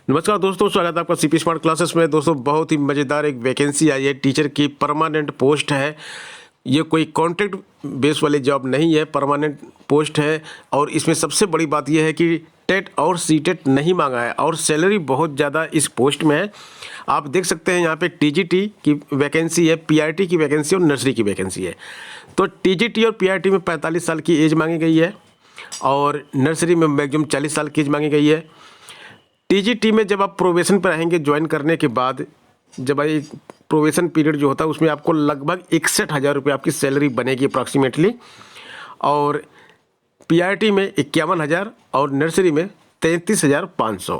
नमस्कार दोस्तों, स्वागत है आपका सीपी स्मार्ट क्लासेस में। दोस्तों बहुत ही मज़ेदार एक वैकेंसी आई है, टीचर की परमानेंट पोस्ट है। ये कोई कॉन्ट्रैक्ट बेस वाली जॉब नहीं है, परमानेंट पोस्ट है। और इसमें सबसे बड़ी बात यह है कि टेट और सीटेट नहीं मांगा है और सैलरी बहुत ज़्यादा इस पोस्ट में है। आप देख सकते हैं यहाँ पे टीजीटी की वैकेंसी है, पीआरटी की वैकेंसी और नर्सरी की वैकेंसी है। तो टीजीटी और पीआरटी में 45 साल की एज मांगी गई है और नर्सरी में मैक्सिमम 40 साल की एज मांगी गई है। टीजीटी में जब आप प्रोबेशन पर रहेंगे ज्वाइन करने के बाद, जब एक प्रोबेशन पीरियड जो होता है उसमें आपको लगभग 61,000 रुपये आपकी सैलरी बनेगी अप्रॉक्सीमेटली। और पीआरटी में 51,000 और नर्सरी में 33,500।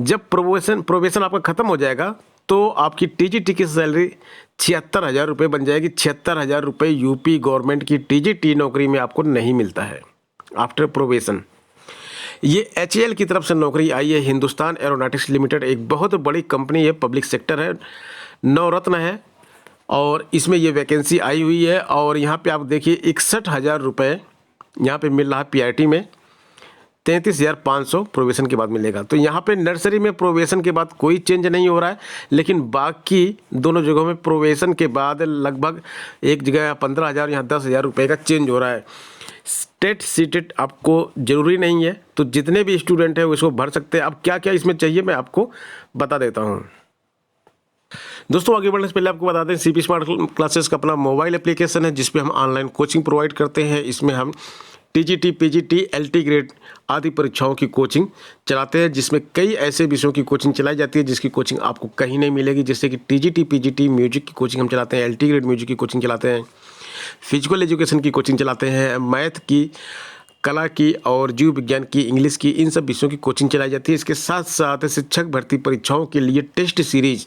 जब प्रोबेशन आपका ख़त्म हो जाएगा तो आपकी टीजीटी की सैलरी 76,000 रुपये बन जाएगी। 76,000 रुपये यूपी गवर्नमेंट की टीजीटी नौकरी में आपको नहीं मिलता है आफ्टर प्रोबेशन। ये एचएएल की तरफ से नौकरी आई है। हिंदुस्तान एरोनॉटिक्स लिमिटेड एक बहुत बड़ी कंपनी है, पब्लिक सेक्टर है, नवरत्न है और इसमें ये वैकेंसी आई हुई है। और यहाँ पे आप देखिए 61,000 रुपये यहाँ पे मिल रहा है पीआरटी में, 33,500 प्रोबेशन के बाद मिलेगा। तो यहाँ पे नर्सरी में प्रोबेशन के बाद कोई चेंज नहीं हो रहा है, लेकिन बाकी दोनों जगहों में प्रोबेशन के बाद लगभग एक जगह 15,000 यहाँ 10,000 रुपये का चेंज हो रहा है। टेट सीटेट आपको ज़रूरी नहीं है, तो जितने भी स्टूडेंट हैं वो इसको भर सकते हैं। अब क्या क्या इसमें चाहिए मैं आपको बता देता हूँ। दोस्तों आगे बढ़ने से पहले आपको बता दें, सीपी स्मार्ट क्लासेस का अपना मोबाइल एप्लीकेशन है जिसपे हम ऑनलाइन कोचिंग प्रोवाइड करते हैं। इसमें हम टीजीटी, पीजीटी, एलटी ग्रेड आदि परीक्षाओं की कोचिंग चलाते हैं, जिसमें कई ऐसे विषयों की कोचिंग चलाई जाती है जिसकी कोचिंग आपको कहीं नहीं मिलेगी। जैसे कि टीजीटी, पीजीटी म्यूजिक की कोचिंग हम चलाते हैं, एलटी ग्रेड म्यूजिक की कोचिंग चलाते हैं, फिजिकल एजुकेशन की कोचिंग चलाते हैं, मैथ की, कला की और जीव विज्ञान की, इंग्लिश की, इन सब विषयों की कोचिंग चलाई जाती है। इसके साथ साथ शिक्षक भर्ती परीक्षाओं के लिए टेस्ट सीरीज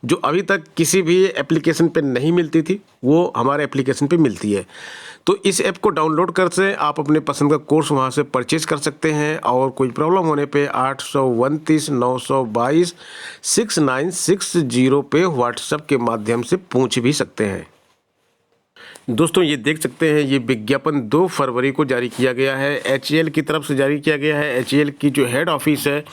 जो अभी तक किसी भी एप्लीकेशन पे नहीं मिलती थी वो हमारे एप्लीकेशन पे मिलती है। तो इस ऐप को डाउनलोड कर से आप अपने पसंद का कोर्स वहाँ से परचेज कर सकते हैं और कोई प्रॉब्लम होने पे 829 922 6960 पे व्हाट्सएप के माध्यम से पूछ भी सकते हैं। दोस्तों ये देख सकते हैं, ये विज्ञापन 2 फरवरी को जारी किया गया है, एचएएल की तरफ से जारी किया गया है। एचएएल की जो हेड ऑफिस है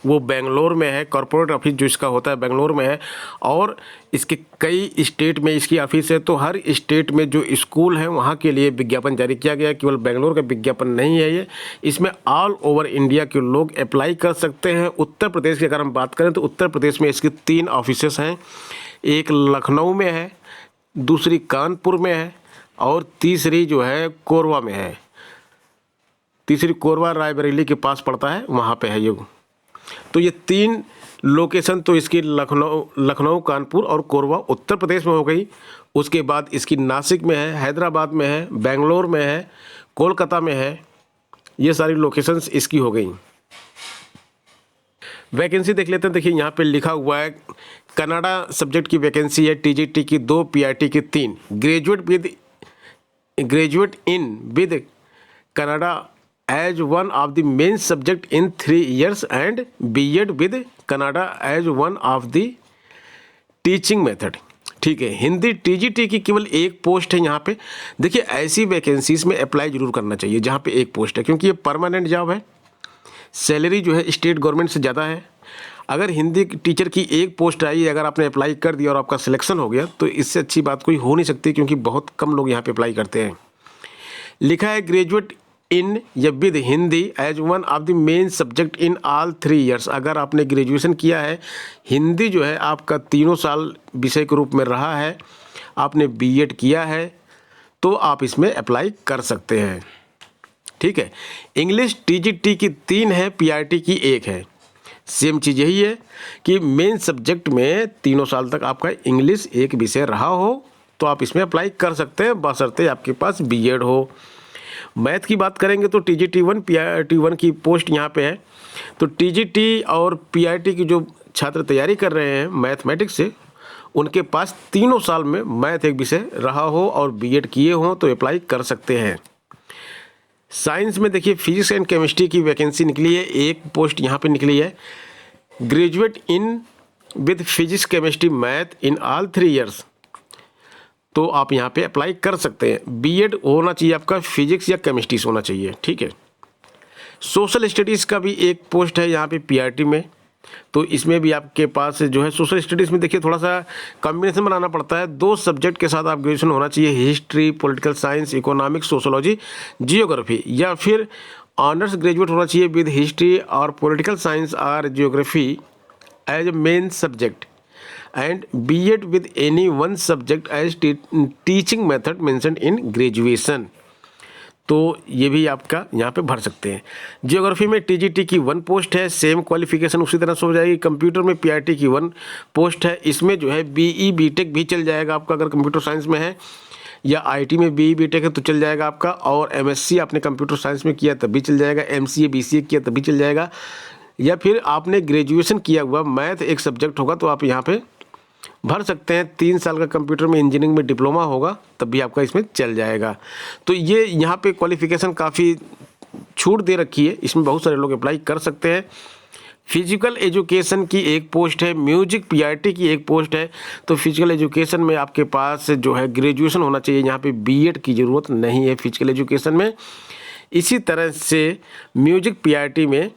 वो बेंगलोर में है, कॉर्पोरेट ऑफिस जो इसका होता है बेंगलोर में है और इसके कई स्टेट में इसकी ऑफिस है। तो हर स्टेट में जो स्कूल हैं वहाँ के लिए विज्ञापन जारी किया गया है। केवल बेंगलोर का विज्ञापन नहीं है ये, इसमें ऑल ओवर इंडिया के लोग अप्लाई कर सकते हैं। उत्तर प्रदेश की अगर हम बात करें तो उत्तर प्रदेश में इसकी 3 ऑफिसेस हैं, एक लखनऊ में है, दूसरी कानपुर में है और तीसरी जो है कोरबा में है। तीसरी कोरबा रायबरेली के पास पड़ता है, वहाँ पे है ये। तो ये 3 लोकेशन तो इसकी लखनऊ, कानपुर और कोरबा उत्तर प्रदेश में हो गई। उसके बाद इसकी नासिक में है, हैदराबाद में है, बेंगलोर में है, कोलकाता में है। ये सारी लोकेशंस इसकी हो गई। वैकेंसी देख लेते हैं। देखिए यहाँ पे लिखा हुआ है कनाडा सब्जेक्ट की वैकेंसी है, टीजीटी की 2, पीआरटी की 3, graduate in with Kannada as one of the main subject in 3 years and BEd with Kannada as one of the teaching method. ठीक है, हिंदी टीजीटी की केवल एक पोस्ट है यहाँ पे। देखिए ऐसी वैकेंसीज में अप्लाई जरूर करना चाहिए जहाँ पे एक पोस्ट है, क्योंकि ये परमानेंट जॉब है, सैलरी जो है स्टेट गवर्नमेंट से ज़्यादा है। अगर हिंदी टीचर की एक पोस्ट आई, अगर आपने अप्लाई कर दिया और आपका सिलेक्शन हो गया तो इससे अच्छी बात कोई हो नहीं सकती, क्योंकि बहुत कम लोग यहाँ पे अप्लाई करते हैं। लिखा है ग्रेजुएट इन या with Hindi as one of the main subject in all 3 years। अगर आपने ग्रेजुएशन किया है, हिंदी जो है आपका 3 साल विषय के रूप में रहा है, आपने बीएड किया है, तो आप इसमें अप्लाई कर सकते हैं। ठीक है, इंग्लिश टीजीटी की 3 है, पीआरटी की 1 है। सेम चीज़ यही है कि मेन सब्जेक्ट में 3 साल तक आपका इंग्लिश एक विषय रहा हो तो आप इसमें अप्लाई कर सकते हैं, बशर्ते आपके पास बीएड हो। मैथ की बात करेंगे तो टीजीटी 1, पीआरटी 1 की पोस्ट यहाँ पे है। तो टीजीटी और पीआरटी की जो छात्र तैयारी कर रहे हैं मैथमेटिक्स से, उनके पास 3 साल में मैथ एक विषय रहा हो और बीएड किए हों तो अप्लाई कर सकते हैं। साइंस में देखिए फिजिक्स एंड केमिस्ट्री की वैकेंसी निकली है, एक पोस्ट यहाँ पे निकली है, graduate in with physics chemistry math in all 3 years। तो आप यहाँ पे अप्लाई कर सकते हैं। बीएड होना चाहिए आपका, फिजिक्स या केमिस्ट्री से होना चाहिए। ठीक है, सोशल स्टडीज़ का भी एक पोस्ट है यहाँ पे पीआरटी में, तो इसमें भी आपके पास जो है सोशल स्टडीज़ में देखिए थोड़ा सा कॉम्बिनेशन बनाना पड़ता है। 2 सब्जेक्ट के साथ आप ग्रेजुएशन होना चाहिए, history, political science, economics, sociology, geography, या फिर ऑनर्स ग्रेजुएट होना चाहिए विद हिस्ट्री और पॉलिटिकल साइंस और geography as a main subject, and BEd with any one subject as teaching method mentioned in graduation. तो ये भी आपका यहाँ पे भर सकते हैं। जियोग्राफी में टीजीटी की 1 पोस्ट है, सेम क्वालिफिकेशन उसी तरह से हो जाएगी। कंप्यूटर में पीआरटी की 1 पोस्ट है, इसमें जो है बीई बीटेक भी चल जाएगा आपका, अगर कंप्यूटर साइंस में है, या आईटी में बीई बीटेक है तो चल जाएगा आपका, और एमएससी आपने कंप्यूटर साइंस में किया तब भी चल जाएगा, एमसीए बीसीए किया तब भी चल जाएगा, या फिर आपने ग्रेजुएशन किया हुआ मैथ एक सब्जेक्ट होगा तो आप यहाँ पे भर सकते हैं। 3 साल का कंप्यूटर में इंजीनियरिंग में डिप्लोमा होगा तब भी आपका इसमें चल जाएगा। तो ये यहाँ पे क्वालिफिकेशन काफ़ी छूट दे रखी है, इसमें बहुत सारे लोग अप्लाई कर सकते हैं। फिजिकल एजुकेशन की 1 पोस्ट है, म्यूजिक पीआरटी की 1 पोस्ट है। तो फिजिकल एजुकेशन में आपके पास जो है ग्रेजुएशन होना चाहिए, यहाँ पे बीएड की ज़रूरत नहीं है फिजिकल एजुकेशन में। इसी तरह से म्यूजिक पीआरटी में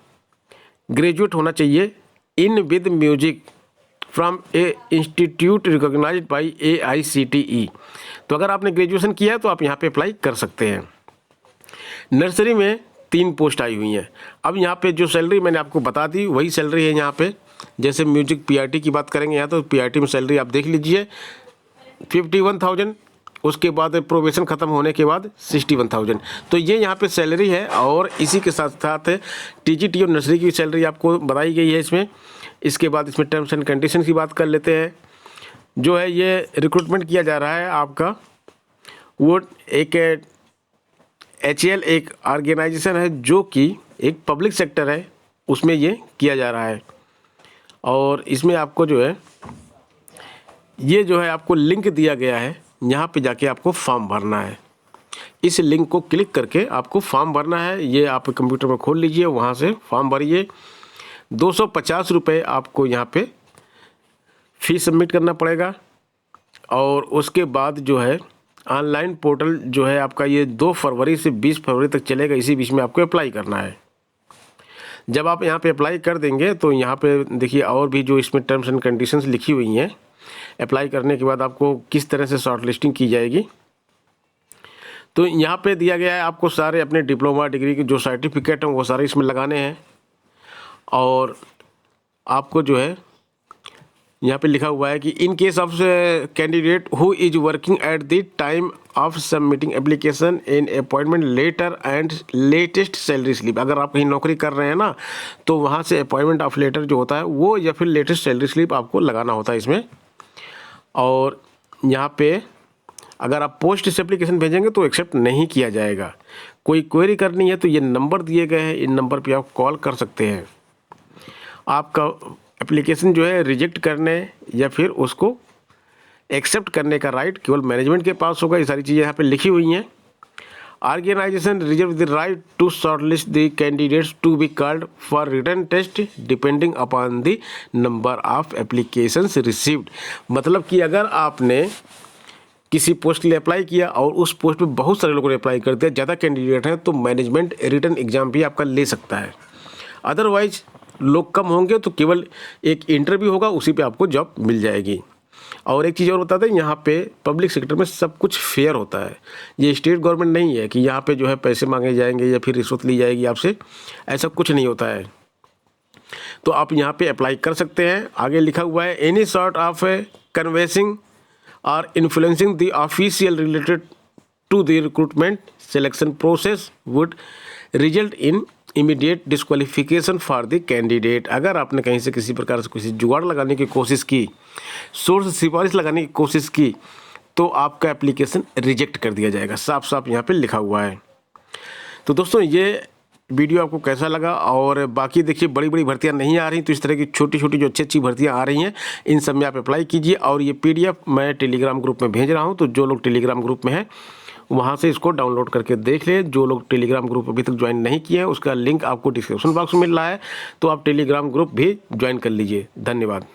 ग्रेजुएट होना चाहिए in with music from a institute recognised by AICTE। तो अगर आपने ग्रेजुएशन किया है तो आप यहाँ पे अप्लाई कर सकते हैं। नर्सरी में 3 पोस्ट आई हुई हैं। अब यहाँ पे जो सैलरी मैंने आपको बता दी वही सैलरी है यहाँ पे। जैसे म्यूजिक पीआरटी की बात करेंगे यहाँ, तो पीआरटी में सैलरी आप देख लीजिए 51,000, उसके बाद प्रोबेशन ख़त्म होने के बाद 61,000। तो ये यहाँ पे सैलरी है, और इसी के साथ साथ टीजीटी और नर्सरी की सैलरी आपको बताई गई है इसमें। इसके बाद इसमें टर्म्स एंड कंडीशन की बात कर लेते हैं। जो है ये रिक्रूटमेंट किया जा रहा है आपका, वो एक HAL एक ऑर्गेनाइजेशन है जो कि एक पब्लिक सेक्टर है, उसमें ये किया जा रहा है। और इसमें आपको जो है ये जो है आपको लिंक दिया गया है, यहाँ पे जाके आपको फॉर्म भरना है। इस लिंक को क्लिक करके आपको फॉर्म भरना है। ये आप कंप्यूटर में खोल लीजिए, वहाँ से फॉर्म भरिए। 250 रुपये आपको यहाँ पे फीस सबमिट करना पड़ेगा। और उसके बाद जो है ऑनलाइन पोर्टल जो है आपका ये 2 फरवरी से 20 फरवरी तक चलेगा, इसी बीच में आपको अप्लाई करना है। जब आप यहाँ पे अप्लाई कर देंगे तो यहाँ पे देखिए और भी जो इसमें टर्म्स एंड कंडीशंस लिखी हुई हैं, अप्लाई करने के बाद आपको किस तरह से शॉर्ट लिस्टिंग की जाएगी। तो यहाँ पे दिया गया है आपको सारे अपने डिप्लोमा डिग्री के जो सर्टिफिकेट हैं वो सारे इसमें लगाने हैं। और आपको जो है यहाँ पे लिखा हुआ है कि in case of candidate who is working at the time of submitting application in appointment letter and latest salary slip. अगर आप कहीं नौकरी कर रहे हैं ना, तो वहाँ से अपॉइंटमेंट ऑफ लेटर जो होता है वो, या फिर लेटेस्ट सैलरी स्लिप आपको लगाना होता है इसमें। और यहाँ पे अगर आप पोस्ट से एप्लीकेशन भेजेंगे तो एक्सेप्ट नहीं किया जाएगा। कोई क्वेरी करनी है तो ये नंबर दिए गए हैं, इन नंबर पे आप कॉल कर सकते हैं। आपका एप्लीकेशन जो है रिजेक्ट करने या फिर उसको एक्सेप्ट करने का राइट केवल मैनेजमेंट के पास होगा। ये सारी चीज़ें यहाँ पे लिखी हुई हैं। Organisation reserve the right to shortlist the candidates to be called for written test depending upon the number of applications received. मतलब कि अगर आपने किसी पोस्ट के लिए अप्लाई किया और उस पोस्ट पे बहुत सारे लोगों ने अप्लाई कर दिया, ज़्यादा कैंडिडेट हैं, तो मैनेजमेंट रिटन एग्ज़ाम भी आपका ले सकता है। अदरवाइज लोग कम होंगे तो केवल एक इंटरव्यू होगा, उसी पे आपको जॉब मिल जाएगी। और एक चीज़ और बता दें, यहाँ पे पब्लिक सेक्टर में सब कुछ फेयर होता है। ये स्टेट गवर्नमेंट नहीं है कि यहाँ पे जो है पैसे मांगे जाएंगे या फिर रिश्वत ली जाएगी आपसे, ऐसा कुछ नहीं होता है। तो आप यहाँ पे अप्लाई कर सकते हैं। आगे लिखा हुआ है एनी सॉर्ट ऑफ कन्वेंसिंग और influencing the official related to the recruitment selection process would result in immediate disqualification for the candidate. अगर आपने कहीं से किसी प्रकार से किसी जुगाड़ लगाने की कोशिश की, सोर्स सिफारिश लगाने की कोशिश की, तो आपका एप्लीकेशन रिजेक्ट कर दिया जाएगा। साफ साफ यहाँ पे लिखा हुआ है। तो दोस्तों ये वीडियो आपको कैसा लगा? और बाकी देखिए बड़ी बड़ी भर्तियां नहीं आ रही, तो इस तरह की छोटी छोटी जो अच्छी अच्छी भर्तियां आ रही हैं, इन सब में आप अप्लाई कीजिए। और ये PDF मैं टेलीग्राम ग्रुप में भेज रहा हूँ, तो जो लोग टेलीग्राम ग्रुप में हैं वहाँ से इसको डाउनलोड करके देख लें। जो लोग टेलीग्राम ग्रुप अभी तक ज्वाइन नहीं किए हैं, उसका लिंक आपको डिस्क्रिप्शन बॉक्स में मिल रहा है, तो आप टेलीग्राम ग्रुप भी ज्वाइन कर लीजिए। धन्यवाद।